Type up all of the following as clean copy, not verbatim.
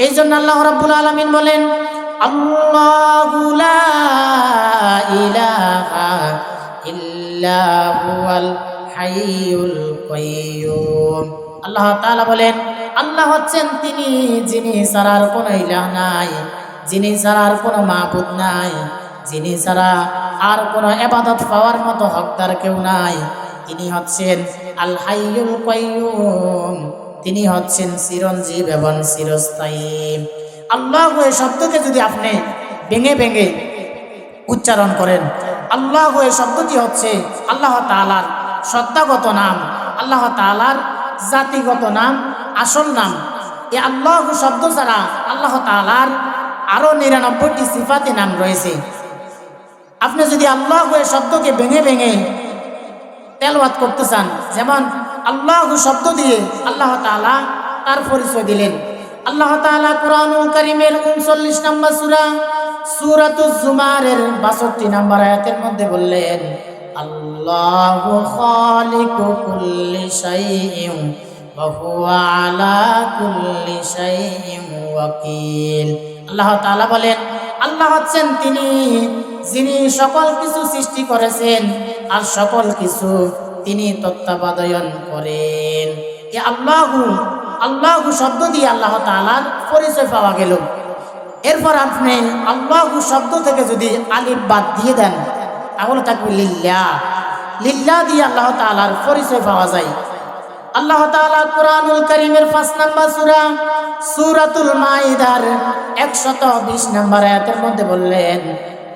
এই জন্য আল্লাহ রাব্বুল আলামিন বলেন, আল্লাহু লা ইলাহা ইল্লা হুয়াল হাইয়ুল কাইয়্যুম। আল্লাহ তাআলা বলেন, আল্লাহ হচ্ছেন তিনি যিনি ছাড়া আর কোনো ইলাহ নাই, যিনি ছাড়া আর কোনো মাবুদ নাই, যিনি ছাড়া আর কোনো ইবাদত পাওয়ার মতো হকদার কেউ নাই। তিনি হচ্ছেন আল হাইয়ুল কাইয়্যুম, তিনি হচ্ছেন চিরঞ্জীব এবং চিরস্থায়ী। আল্লাহ এই শব্দকে যদি আপনি ভেঙে ভেঙে উচ্চারণ করেন, আল্লাহ এই শব্দটি হচ্ছে আল্লাহ তাআলার সত্তাগত নাম, আল্লাহ তাআলার জাতিগত নাম, আসল নাম। এই আল্লাহ শব্দ ছাড়া আল্লাহ তাআলার আরো 99টি সিফাতি নাম রয়েছে। আপনি যদি আল্লাহ এই শব্দকে ভেঙে ভেঙে তেলাওয়াত করতে চান, যেমন আল্লাহ শব্দ দিয়ে আল্লাহ তাআলা তার পরিচয় দিলেন। আল্লাহ তাআলা কুরআনুল কারীমের 39 নম্বর সূরা সূরাতুজ জুমারের 62 নম্বর আয়াতের মধ্যে বললেন, আল্লাহু খালিকু কুল্লি শাইইন ওয়া হুয়া আলা কুল্লি শাইইন ওয়াকিল। আল্লাহ তাআলা বলেন, আল্লাহ হচ্ছেন তিনি যিনি সকল কিছু সৃষ্টি করেছেন আর সকল কিছু তিনি তত্ত্বাবধান করেন। এই আল্লাহু শব্দ দিয়ে আল্লাহ তাআলার পরিচয় পাওয়া গেল। এরপর আপনি আল্লাহু শব্দ থেকে যদি আলিফ বাদ দিয়ে দেন, তাহলে থাকবে লিল্লাহ। লিল্লাহ দিয়ে আল্লাহ তাআলার পরিচয় পাওয়া যায়। আল্লাহ তাআলা কুরআনুল কারীমের 5 নম্বর সূরা সূরাতুল মাইদার 120 নম্বর আয়াতের মধ্যে বললেন,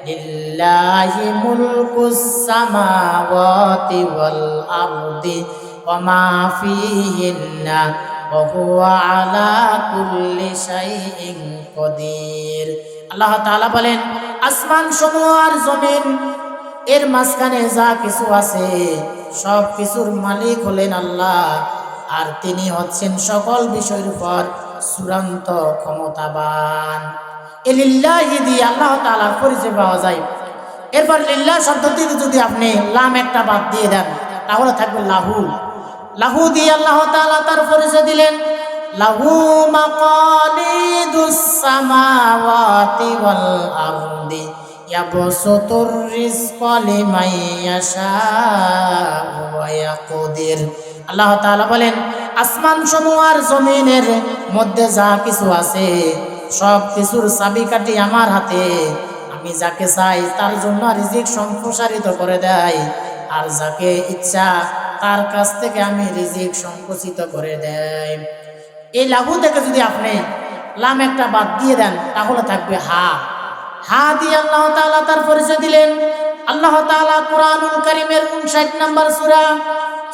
লিল্লাহি মুলকুস সামাওয়াতি ওয়াল আরদি ওয়া মা ফিহিন্না ওয়া হুয়া আলা কুল্লি শাইইন কাদির। আল্লাহ তাআলা বলেন, আসমান সমূহ আর জমিন এর মাঝখানে যা কিছু আছে সব কিছুর মালিক হলেন আল্লাহ, আর তিনি হচ্ছেন সকল বিষয়ের উপর চূড়ান্ত ক্ষমতাবান। এই লিল্লাহি দিয়ে আল্লাহ তাআলার পরিচয় পাওয়া যায়। এরপর লিল্লাহ শব্দটিকে যদি আপনি লাম একটা বাদ দিয়ে দেন, তাহলে থাকবে লাহু। লাহু দিয়ে আল্লাহ তাআলা তার পরিচয় দিলেন, লাহু মাকালিদুস সামাওয়াতি ওয়াল আরদি ইয়াবসুতুর রিজকা লিমান ইয়াশাউ ওয়া ইয়াকদির। আল্লাহ তাআলা বলেন, আসমান সমূহ আর জমিনের মধ্যে যা কিছু আছে সব কিছুর চাবিকাঠি আমার হাতে। আমি যাকে চাই তার জন্য রিজিক সম্প্রসারিত করে দেয়, আর যাকে ইচ্ছা তার কাছ থেকে আমি রিজিক সংকুচিত করে দেয়। এই লাহু থেকে যদি আপনি লাম একটা বাদ দিয়ে দেন, তাহলে থাকবে হা। হা দিয়ে আল্লাহ তাআলা তার পরিচয় দিলেন। আল্লাহ তাআলা কুরআনুল কারীমের 59 নম্বর সূরা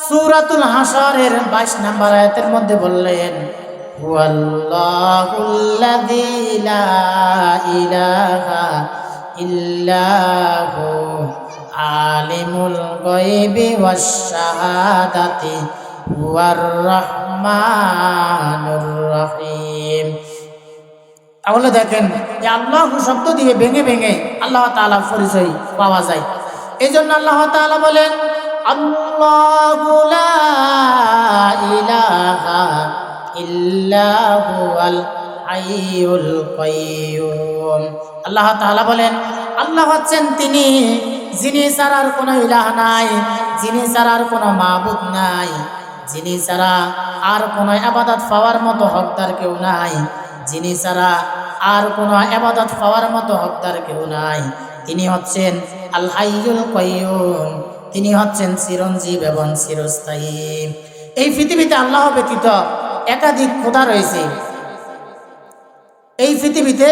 সূরাতুল হাসরের 22 নম্বর আয়াতের মধ্যে বললেন, হুয়াল্লাহুল্লাযী লা ইলাহা ইল্লা হু আলিমুল গায়বি ওয়াশ শাহাদাতি হুয়ার রহমানুর রহিম। তাহলে দেখেন, এই আল্লাহ শব্দ দিয়ে ভেঙে ভেঙে আল্লাহ তাআলার পরিচয় পাওয়া যায়। এই জন্য আল্লাহ তাআলা বলেন, আল্লাহু লা ইলাহা ইল্লা হুয়াল হাইয়ুল কাইয়্যুম। আল্লাহ তাআলা বলেন, আল্লাহ হচ্ছেন তিনি যিনি ছাড়া আর কোনো ইলাহ নাই, যিনি ছাড়া আর কোনো মাবুদ নাই, যিনি ছাড়া আর কোনো ইবাদত পাওয়ার মতো হকদার কেউ নাই, যিনি ছাড়া আর কোনো ইবাদত পাওয়ার মতো হকদার কেউ নাই। তিনি হচ্ছেন আল হাইয়ুল কাইয়্যুম, তিনি হচ্ছেন চিরঞ্জীব এবং চিরস্থায়ী। এই পৃথিবীতে আল্লাহ ব্যতীত একাধিক খোদা রয়েছে। এই পৃথিবীতে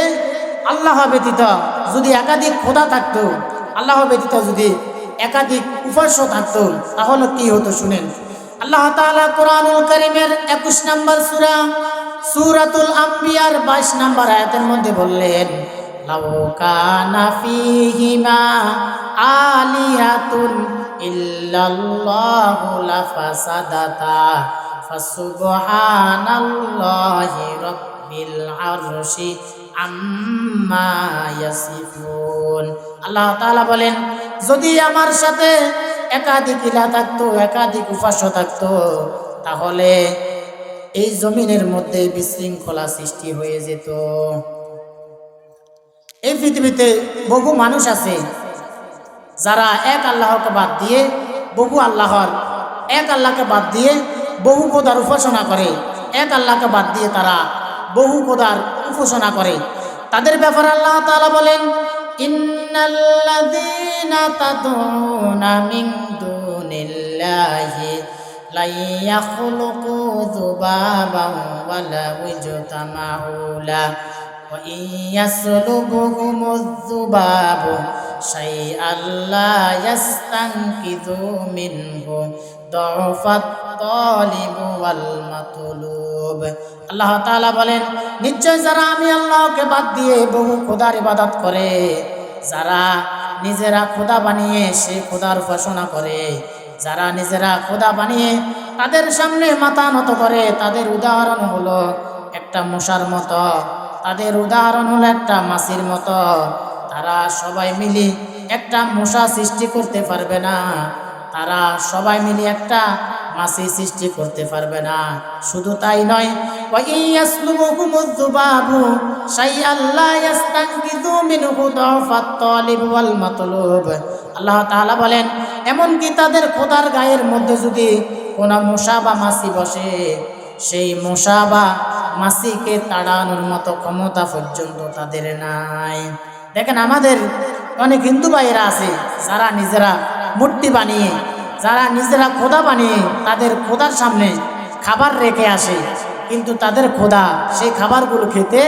আল্লাহ ব্যতীত যদি একাধিক খোদা থাকতো, আল্লাহ ব্যতীত যদি একাধিক উপাস্য থাকতো, তাহলে কি হতো শুনেন। আল্লাহ তাআলা কুরআনুল কারীমের 21 নম্বর সূরা সূরাতুল আম্বিয়ার 22 নম্বর আয়াতের মধ্যে বললেন, লাউ কানা ফীহিমা আলিহাতুন ইল্লাল্লাহু লাফাসাদাতা ফাসুবহানাল্লাহি রাব্বিল আরশি আম্মা ইয়াসিফুন। আল্লাহ তাআলা বলেন, যদি আমার সাথে একাধিক ইলাহ থাকতো, একাধিক উপাস্য থাকতো, তাহলে এই জমিনের মধ্যে বিশৃঙ্খলা সৃষ্টি হয়ে যেত। এই পৃথিবীতে বহু মানুষ আছে যারা এক আল্লাহকে বাদ দিয়ে বহু আল্লাহর, এক আল্লাহকে বাদ দিয়ে বহু খোদার উপাসনা করে, এক আল্লাহকে বাদ দিয়ে তারা বহু খোদার উপাসনা করে। তাদের ব্যাপারে আল্লাহ তাআলা বলেন, ইন্নাল্লাযীনা তাদউনা মিন দুনিল্লাহি লা ইয়াখলুকু যুবাবান ওয়ালা ইজতামাউ লা ওয়া ইয়াসলুবুহুমুয যুবাবু শাইআন লা ইয়াস্তানকিযু মিনহু দুআফাত তালিব ওয়াল মাতলুব। আল্লাহ তাআলা বলেন, নিশ্চয় যারা আমি আল্লাহকে বাদ দিয়ে বহু খোদার ইবাদত করে, যারা নিজেরা খোদা বানিয়ে সে খোদার উপাসনা করে, যারা নিজেরা খোদা বানিয়ে তাদের সামনে মাথা নত করে, তাদের উদাহরণ হলো একটা মশার মতো, তাদের উদাহরণ হলো একটা মাছির মতো। তারা সবাই মিলে একটা মশা সৃষ্টি করতে পারবে না, তারা সবাই মিলে একটা মাছি সৃষ্টি করতে পারবে না। শুধু তাই নয়, ওয়া ইয়াসলুবুহুমুয যুবাবু শাইআন লা ইয়াস্তানকিযু মিনহু দুআফাত তালিব ওয়াল মাতলুব। আল্লাহ তাআলা বলেন, এমনকি তাদের খোদার গায়ের মধ্যে যদি কোনো মশা বা মাছি বসে, সেই মশা বা মাছিকে তাড়ানোর মতো ক্ষমতা পর্যন্ত তাদের নাই। দেখেন, আমাদের অনেক হিন্দু ভাইয়েরা আছে যারা নিজেরা মূর্তি বানিয়ে, যারা নিজেরা খোদা বানিয়ে তাদের খোদার সামনে খাবার রেখে আসে, কিন্তু তাদের খোদা সেই খাবারগুলো খেতে